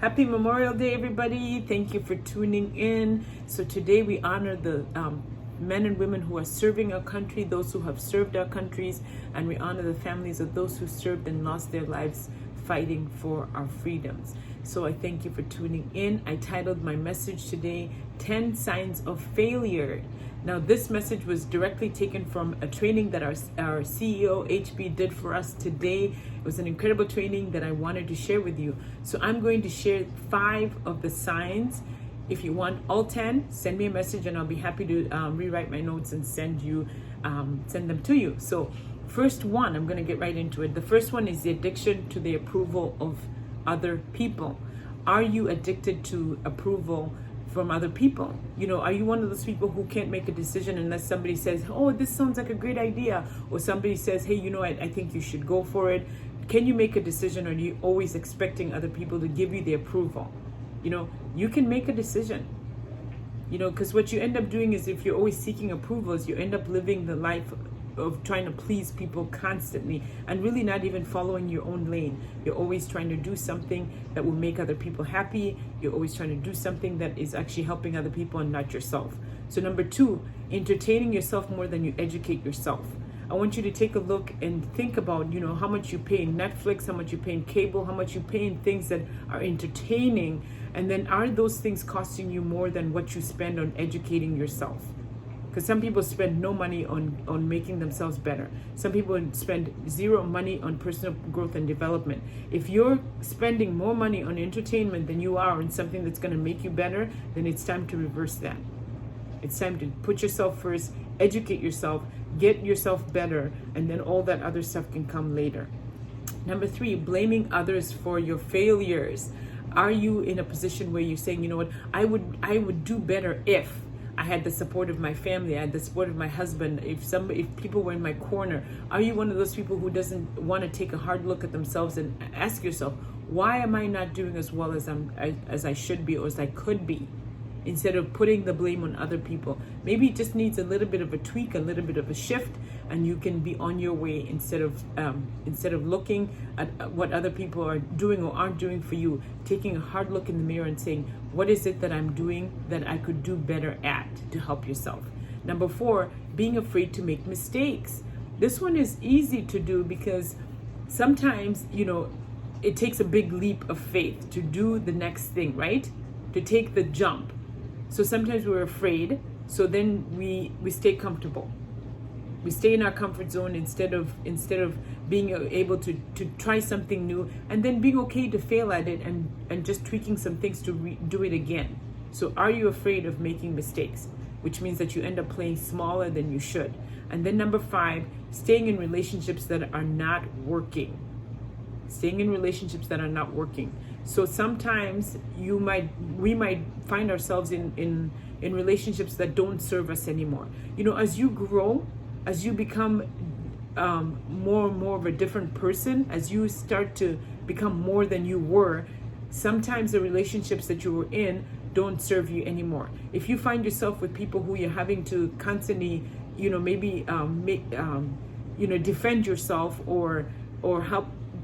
Happy Memorial Day, everybody. Thank you for tuning in. So today we honor the men and women who are serving our country, those who have served our countries, and we honor the families of those who served and lost their lives fighting for our freedoms. So I thank you for tuning in. I titled my message today, 10 Signs of Failure. Now, this message was directly taken from a training that our CEO, HB, did for us today. It was an incredible training that I wanted to share with you. So I'm going to share 5 of the signs. If you want all 10, send me a message and I'll be happy to rewrite my notes and send them to you. So first one, I'm going to get right into it. The first one is the addiction to the approval of other people. Are you addicted to approval from other people? You know, are you one of those people who can't make a decision unless somebody says, oh, this sounds like a great idea, or somebody says, hey, you know, I think you should go for it? Can you make a decision, or are you always expecting other people to give you the approval? You know, you can make a decision, you know, because what you end up doing is, if you're always seeking approvals, you end up living the life of trying to please people constantly and really not even following your own lane. You're always trying to do something that will make other people happy. You're always trying to do something that is actually helping other people and not yourself. So number 2, entertaining yourself more than you educate yourself. I want you to take a look and think about, you know, how much you pay in Netflix, how much you pay in cable, how much you pay in things that are entertaining, and then are those things costing you more than what you spend on educating yourself? Because some people spend no money on making themselves better. Some people spend zero money on personal growth and development. If you're spending more money on entertainment than you are on something that's going to make you better, then it's time to reverse that. It's time to put yourself first, educate yourself, get yourself better, and then all that other stuff can come later. Number 3, blaming others for your failures. Are you in a position where you're saying, you know what, I would do better if I had the support of my family, I had the support of my husband, if people were in my corner? Are you one of those people who doesn't want to take a hard look at themselves and ask yourself, why am I not doing as well as I should be or as I could be? Instead of putting the blame on other people. Maybe it just needs a little bit of a tweak, a little bit of a shift, and you can be on your way instead of looking at what other people are doing or aren't doing for you. Taking a hard look in the mirror and saying, what is it that I'm doing that I could do better at to help yourself? Number 4, being afraid to make mistakes. This one is easy to do because sometimes, you know, it takes a big leap of faith to do the next thing, right? To take the jump. So sometimes we're afraid, so then we stay comfortable. We stay in our comfort zone instead of being able to try something new, and then being okay to fail at it and just tweaking some things to do it again. So are you afraid of making mistakes? Which means that you end up playing smaller than you should. And then number 5, staying in relationships that are not working. Staying in relationships that are not working. So sometimes we might find ourselves in relationships that don't serve us anymore. You know, as you grow, as you become more and more of a different person, as you start to become more than you were, sometimes the relationships that you were in don't serve you anymore. If you find yourself with people who you're having to constantly, you know, maybe defend yourself or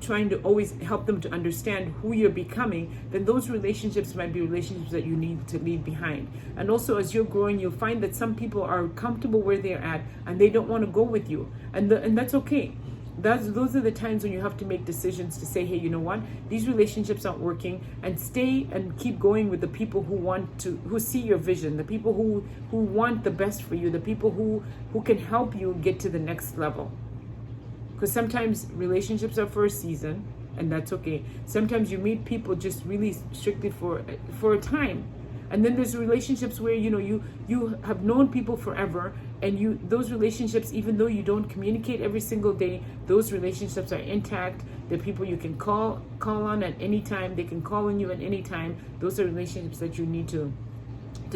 trying to always help them to understand who you're becoming, then those relationships might be relationships that you need to leave behind. And also, as you're growing, you'll find that some people are comfortable where they're at and they don't want to go with you, and that's okay. Those are the times when you have to make decisions to say, hey, you know what, these relationships aren't working, and stay and keep going with the people who see your vision, the people who want the best for you, the people who can help you get to the next level. Because sometimes relationships are for a season, and that's okay. Sometimes you meet people just really strictly for a time. And then there's relationships where, you know, you have known people forever, and those relationships, even though you don't communicate every single day, those relationships are intact. They're people you can call on at any time. They can call on you at any time. Those are relationships that you need to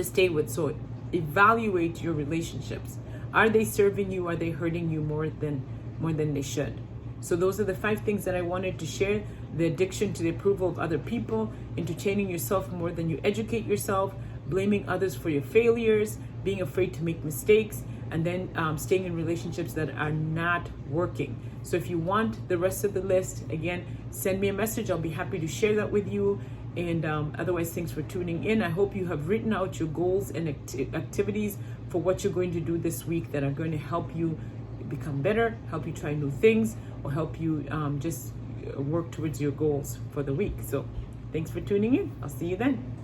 stay with. So evaluate your relationships. Are they serving you? Are they hurting you more than they should? So those are the 5 things that I wanted to share. The addiction to the approval of other people, entertaining yourself more than you educate yourself, blaming others for your failures, being afraid to make mistakes, and then staying in relationships that are not working. So if you want the rest of the list, again, send me a message. I'll be happy to share that with you. And otherwise, thanks for tuning in. I hope you have written out your goals and activities for what you're going to do this week that are going to help you become better, help you try new things, or help you just work towards your goals for the week. So thanks for tuning in. I'll see you then.